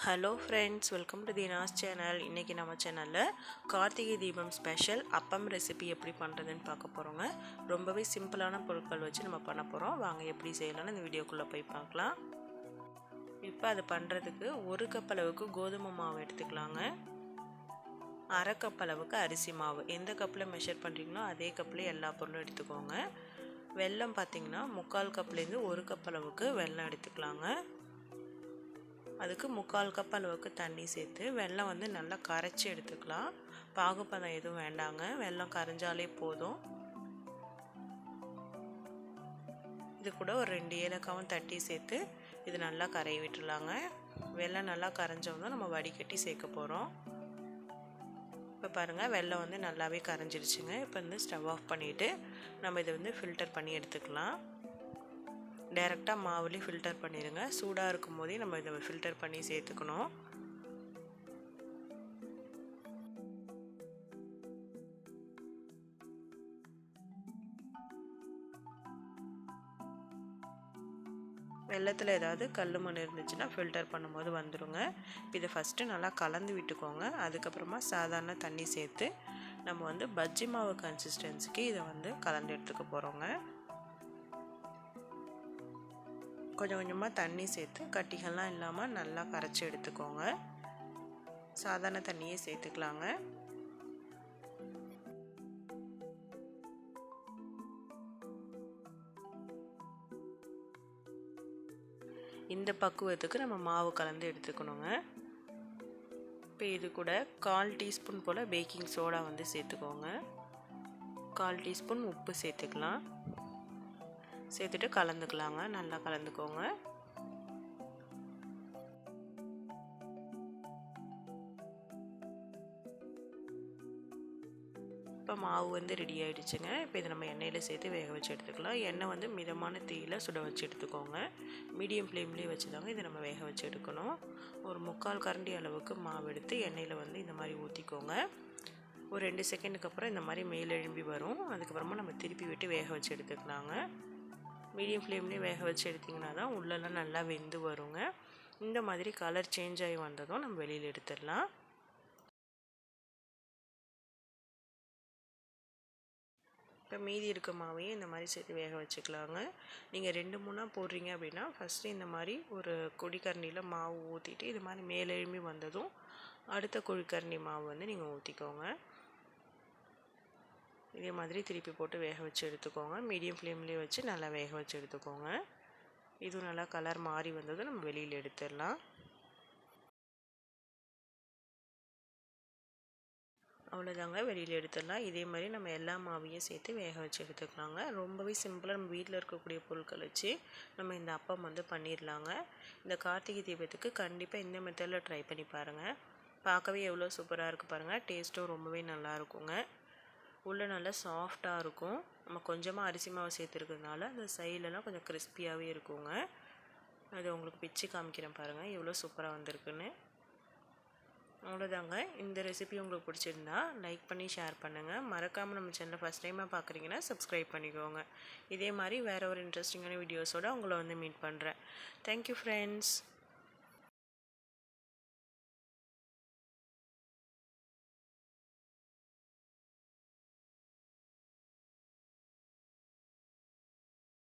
Hello friends, welcome to Dina's channel. இன்னைக்கு நம்ம சேனல்ல கார்த்திகை தீபம் ஸ்பெஷல் அப்பம் ரெசிபி எப்படி பண்றதுன்னு பார்க்க போறோங்க. ரொம்பவே சிம்பிளான பொருட்கள் வச்சு நம்ம பண்ண போறோம். வாங்க எப்படி செய்யலாம்னு இந்த வீடியோக்குள்ள போய் பார்க்கலாம். இப்போ அது பண்றதுக்கு 1 கப் அளவுக்கு கோதுமை மாவு எடுத்துக்கலாங்க. 1/2 கப் அளவுக்கு அரிசி மாவு. எந்த கப்ல மெஷர் பண்றீங்களோ அதே கப்ல எல்லா பொருளும் எடுத்துக்கோங்க. வெல்லம் பாத்தீங்கன்னா 3/4 கப்ல இருந்து 1 கப் அளவுக்கு வெல்லம் எடுத்துக்கலாங்க. அதுக்கு 3/4 கப் அளவுக்கு தண்ணி சேர்த்து வெல்லம் வந்து நல்லா கரைச்சி எடுத்துக்கலாம். பாகுபதம் எதுவும் வேண்டாங்க, வெல்லம் கரைஞ்சாலே போதும். இது கூட ஒரு 2 ஏலக்காவும் தட்டி சேர்த்து இது நல்லா கரைய விட்டுலாங்க. வெல்லம் நல்லா கரைஞ்சோம்னா நம்ம வடிகட்டி சேர்க்க போகிறோம். இப்போ பாருங்கள், வெல்லம் வந்து நல்லாவே கரைஞ்சிருச்சுங்க. இப்போ வந்து ஸ்டவ் ஆஃப் பண்ணிவிட்டு நம்ம இதை வந்து ஃபில்டர் பண்ணி எடுத்துக்கலாம். டைரெக்டாக மாவுலேயே ஃபில்டர் பண்ணிடுங்க. சூடாக இருக்கும் போதே நம்ம இதை ஃபில்டர் பண்ணி சேர்த்துக்கணும். வெள்ளத்தில் ஏதாவது கல் மண் இருந்துச்சுன்னா ஃபில்டர் பண்ணும்போது வந்துடுங்க. இப்போ இதை ஃபஸ்ட்டு நல்லா கலந்து விட்டுக்கோங்க. அதுக்கப்புறமா சாதாரண தண்ணி சேர்த்து நம்ம வந்து பஜ்ஜி மாவு கன்சிஸ்டன்சிக்கு இதை வந்து கலந்து எடுத்துக்க போகிறோங்க. கொஞ்சம் கொஞ்சமாக தண்ணி சேர்த்து கட்டிகள்லாம் இல்லாமல் நல்லா கரைச்சி எடுத்துக்கோங்க. சாதாரண தண்ணியே சேர்த்துக்கலாங்க. இந்த பக்குவத்துக்கு நம்ம மாவு கலந்து எடுத்துக்கணுங்க. இப்போ இது கூட 1/4 டீஸ்பூன் போல் பேக்கிங் சோடா வந்து சேர்த்துக்கோங்க. 1/4 டீஸ்பூன் உப்பு சேர்த்துக்கலாம். சேர்த்துட்டு கலந்துக்கலாங்க. நல்லா கலந்துக்கோங்க. இப்போ மாவு வந்து ரெடி ஆகிடுச்சுங்க. இப்போ இதை நம்ம எண்ணெயில் சேர்த்து வேக வச்சு எடுத்துக்கலாம். எண்ணெய் வந்து மிதமான தீயில் சுட வச்சு எடுத்துக்கோங்க. மீடியம் ஃப்ளேம்லேயே வச்சு தாங்க இதை நம்ம வேக வச்சு எடுக்கணும். ஒரு 3/4 கரண்டி அளவுக்கு மாவு எடுத்து எண்ணெயில் வந்து இந்த மாதிரி ஊற்றிக்கோங்க. ஒரு 2 செகண்டுக்கு அப்புறம் இந்த மாதிரி மேல் எழும்பி வரும். அதுக்கப்புறமா நம்ம திருப்பி விட்டு வேக வச்சு எடுத்துக்கலாங்க. மீடியம் ஃப்ளேம்லேயே வேக வச்சு எடுத்திங்கன்னா தான் உள்ளெல்லாம் நல்லா வெந்து வருங்க. இந்த மாதிரி கலர் சேஞ்ச் ஆகி வந்ததும் நம்ம வெளியில் எடுத்துடலாம். இப்போ மீதி இருக்க மாவையும் இந்த மாதிரி சேர்த்து வேக வச்சுக்கலாங்க. நீங்கள் 2-3 போடுறீங்க அப்படின்னா ஃபஸ்ட்டு இந்த மாதிரி ஒரு குழிக்கரண்டியில் மாவு ஊற்றிட்டு இது மாதிரி மேலெழும்பி வந்ததும் அடுத்த குழிக்கரண்டி மாவு வந்து நீங்கள் ஊற்றிக்கோங்க. இதே மாதிரி திருப்பி போட்டு வேக வச்சு எடுத்துக்கோங்க. மீடியம் ஃப்ளேம்லேயே வச்சு நல்லா வேக வச்சு எடுத்துக்கோங்க. இதுவும் நல்லா கலர் மாறி வந்ததும் நம்ம வெளியில் எடுத்துடலாம். அவ்வளோதாங்க, வெளியில் எடுத்துடலாம். இதே மாதிரி நம்ம எல்லா மாவையும் சேர்த்து வேக வச்சு எடுத்துக்கலாங்க. ரொம்பவே சிம்பிளாக நம்ம வீட்டில் இருக்கக்கூடிய பொருட்கள் வச்சு நம்ம இந்த அப்பம் வந்து பண்ணிடலாங்க. இந்த கார்த்திகை தீபத்துக்கு கண்டிப்பாக இந்த மெத்தடில் ட்ரை பண்ணி பாருங்கள். பார்க்கவே எவ்வளோ சூப்பராக இருக்குது பாருங்கள். டேஸ்ட்டும் ரொம்பவே நல்லா இருக்குங்க. உள்ளே நல்லா சாஃப்டாக இருக்கும். நம்ம கொஞ்சமாக அரிசி மாவு சேர்த்துருக்கிறதுனால அந்த சைட்லலாம் கொஞ்சம் கிறிஸ்பியாகவே இருக்குங்க. அது உங்களுக்கு பிச்சு காமிக்கிறேன் பாருங்கள் எவ்வளோ சூப்பராக வந்திருக்குன்னு. அவ்வளோதாங்க. இந்த ரெசிபி உங்களுக்கு பிடிச்சிருந்தா லைக் பண்ணி ஷேர் பண்ணுங்கள். மறக்காமல் நம்ம சேனலை ஃபஸ்ட் டைமாக பார்க்குறீங்கன்னா சப்ஸ்கிரைப் பண்ணிக்கோங்க. இதே மாதிரி வேறு ஒரு இன்ட்ரெஸ்டிங்கான வீடியோஸோடு உங்களை வந்து மீட் பண்ணுறேன். Thank you friends.